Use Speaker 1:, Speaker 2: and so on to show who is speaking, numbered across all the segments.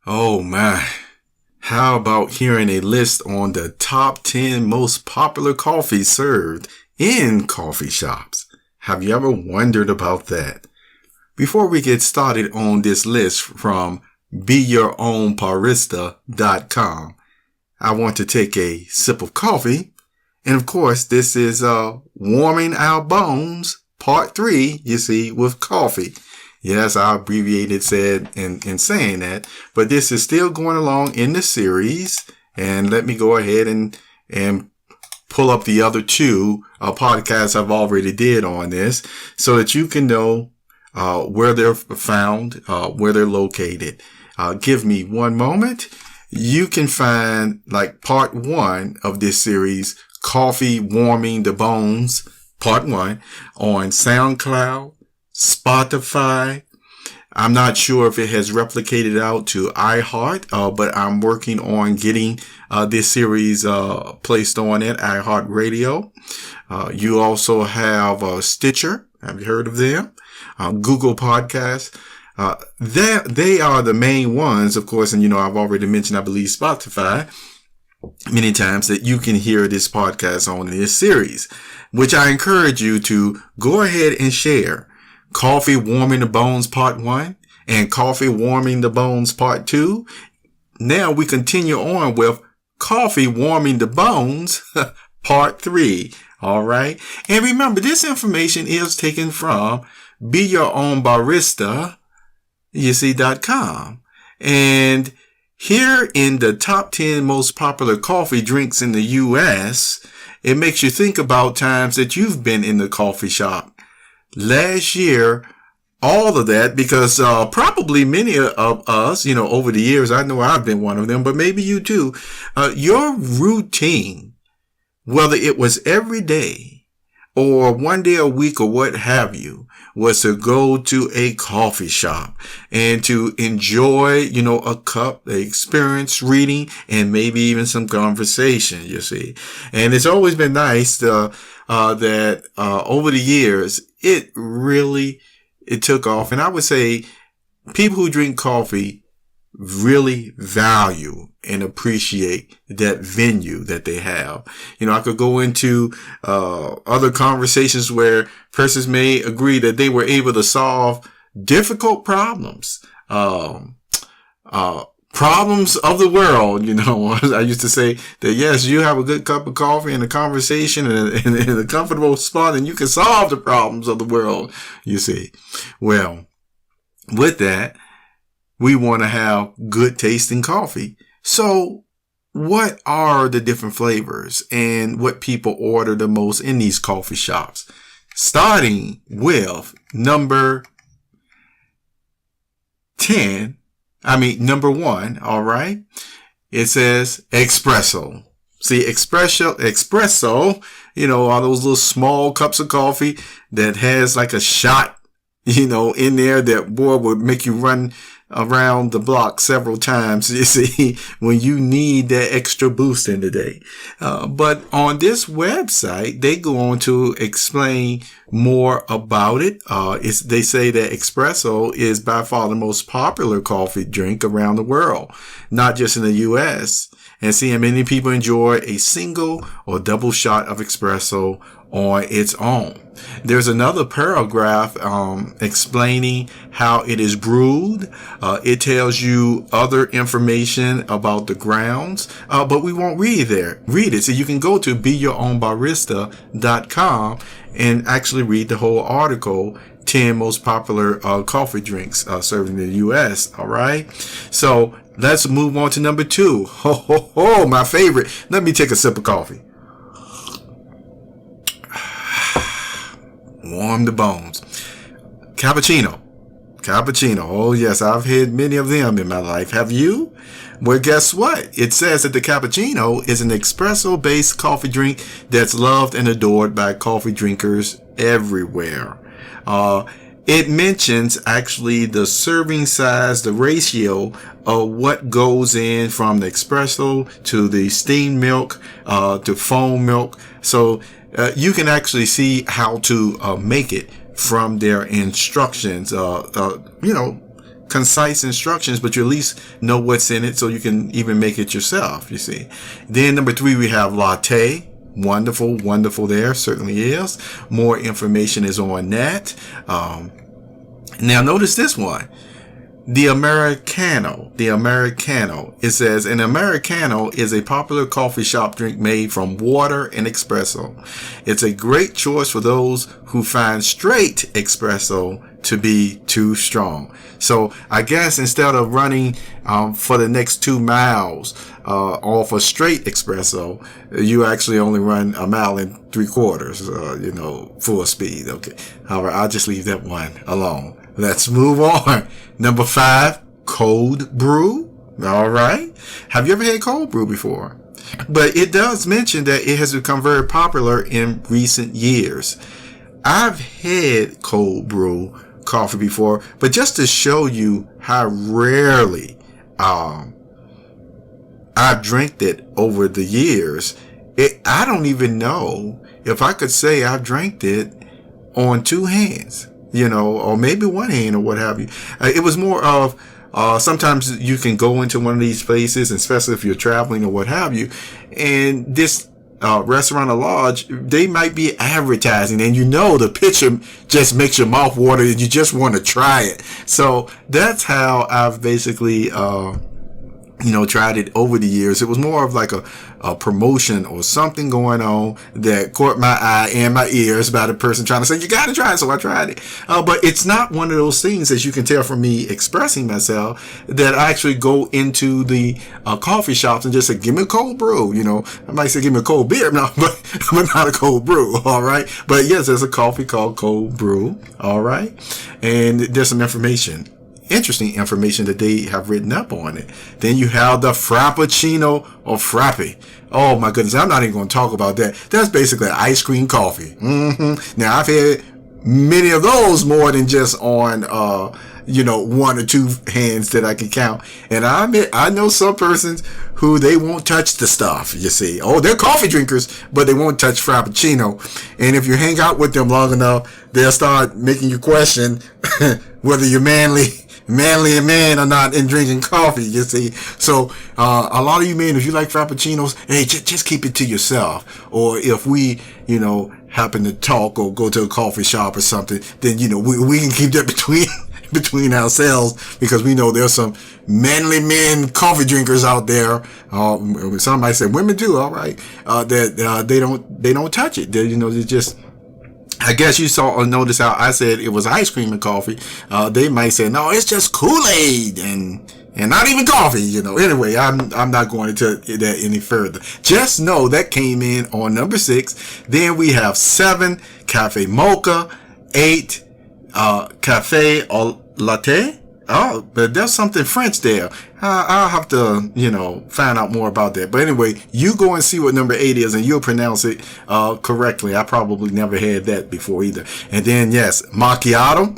Speaker 1: Oh my. How about hearing a list on the top 10 most popular coffees served in coffee shops? Have you ever wondered about that? Before we get started on this list from PoeArtistry.com, I want to take a sip of coffee. And of course, this is Warming Our Bones, part 3, you see, with coffee. Yes, I abbreviated said in saying that, but this is still going along in the series. And let me go ahead and pull up the other two podcasts I've already did on this so that you can know where they're found, where they're located. Give me one moment. You can find like part 1 of this series, Coffee Warming the Bones, part 1, on SoundCloud, Spotify. I'm not sure if it has replicated out to iHeart, but I'm working on getting this series placed on at iHeartRadio. You also have Stitcher. Have you heard of them? Google Podcasts. They are the main ones, of course, and I've already mentioned, I believe, Spotify many times, that you can hear this podcast on in this series, which I encourage you to go ahead and share. Coffee Warming the Bones Part 1 and Coffee Warming the Bones Part 2. Now we continue on with Coffee Warming the Bones Part 3. All right. And remember, this information is taken from BeYourOwnBarista.com. And here in the top 10 most popular coffee drinks in the U.S., it makes you think about times that you've been in the coffee shop. Last year, all of that, because probably many of us, over the years, I know I've been one of them, but maybe you too, your routine, whether it was every day or one day a week or what have you, was to go to a coffee shop and to enjoy, a cup, the experience, reading, and maybe even some conversation, you see. And it's always been nice that over the years, it took off. And I would say people who drink coffee really value and appreciate that venue that they have. I could go into other conversations where persons may agree that they were able to solve difficult problems, problems of the world. I used to say that, yes, you have a good cup of coffee and a conversation and a comfortable spot, and you can solve the problems of the world, you see. Well, with that, we want to have good tasting coffee. So what are the different flavors and what people order the most in these coffee shops? Starting with number 1, all right? It says espresso. See, espresso, all those little small cups of coffee that has like a shot, in there that, boy, would make you run around the block several times, you see, when you need that extra boost in the day. But on this website, they go on to explain more about it. They say that espresso is by far the most popular coffee drink around the world, not just in the U.S. And see, many people enjoy a single or double shot of espresso on its own. There's another paragraph explaining how it is brewed. It tells you other information about the grounds, but we won't read it. So you can go to BeYourOwnBarista.com and actually read the whole article, 10 most popular coffee drinks served in the U.S. All right. So let's move on to number 2. My favorite. Let me take a sip of coffee. Warm the bones. Cappuccino. Oh yes, I've had many of them in my life. Have you? Well, guess what? It says that the cappuccino is an espresso-based coffee drink that's loved and adored by coffee drinkers everywhere. It mentions actually the serving size, the ratio of what goes in from the espresso to the steamed milk, to foam milk. So you can actually see how to make it from their instructions. concise instructions, but you at least know what's in it so you can even make it yourself, you see. Then number 3, we have latte. Wonderful, wonderful there. Certainly is. More information is on that. Now notice this one. The Americano. It says an Americano is a popular coffee shop drink made from water and espresso. It's a great choice for those who find straight espresso to be too strong. So I guess instead of running for the next 2 miles off a straight espresso, you actually only run 1 mile and 3/4, full speed. Okay. All right. I'll just leave that one alone. Let's move on. Number 5, cold brew. All right. Have you ever had cold brew before? But it does mention that it has become very popular in recent years. I've had cold brew coffee before, but just to show you how rarely I've drank it over the years, I don't even know if I could say I've drank it on 2 hands. Or maybe 1 hand or what have you. It was more of, sometimes you can go into one of these places, especially if you're traveling or what have you, and this restaurant or lodge, they might be advertising, and the picture just makes your mouth water and you just want to try it. So that's how I've basically, tried it over the years. It was more of like a promotion or something going on that caught my eye and my ears by the person trying to say, you got to try it. So I tried it. But it's not one of those things, as you can tell from me expressing myself, that I actually go into the coffee shops and just say, give me a cold brew. I might say, give me a cold beer. No, but not a cold brew. All right. But yes, there's a coffee called cold brew. All right. And there's some interesting information that they have written up on it. Then you have the Frappuccino or Frappe. Oh my goodness, I'm not even going to talk about that. That's basically ice cream coffee. Now I've had many of those more than just on 1 or 2 hands that I can count. And I admit, I know some persons who they won't touch the stuff, you see. Oh, they're coffee drinkers, but they won't touch Frappuccino. And if you hang out with them long enough, they'll start making you question whether you're manly and man or not in drinking coffee, you see. So a lot of you men, if you like Frappuccinos, hey, just keep it to yourself. Or if we happen to talk or go to a coffee shop or something, then we can keep that between ourselves, because we know there's some manly men coffee drinkers out there. Some might say women do, all right, that they don't touch it. They just, I guess you saw or notice how I said it was ice cream and coffee. They might say, no, it's just Kool-Aid and not even coffee, Anyway, I'm not going into that any further. Just know that came in on number 6. Then we have 7, Cafe Mocha. 8, Cafe au Latte. Oh, but there's something French there. I'll have to, find out more about that. But anyway, you go and see what number 8 is, and you'll pronounce it correctly. I probably never had that before either. And then, yes, macchiato.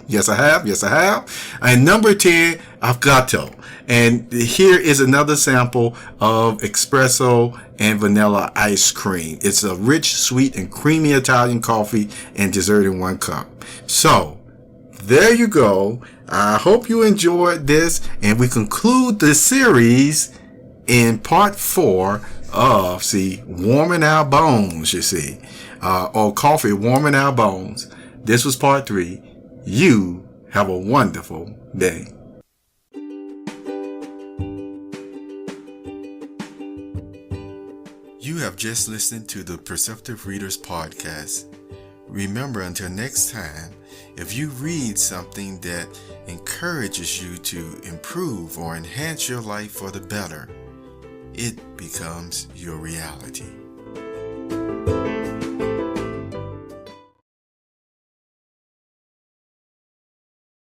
Speaker 1: Yes, I have. And number 10, Affogato. And here is another sample of espresso and vanilla ice cream. It's a rich, sweet, and creamy Italian coffee and dessert in 1 cup. So, there you go. I hope you enjoyed this, and we conclude the series in part 4 of, warming our bones, or coffee warming our bones. This was part 3. You have a wonderful day. You have just listened to the Perceptive Readers podcast. Remember, until next time, if you read something that encourages you to improve or enhance your life for the better, it becomes your reality.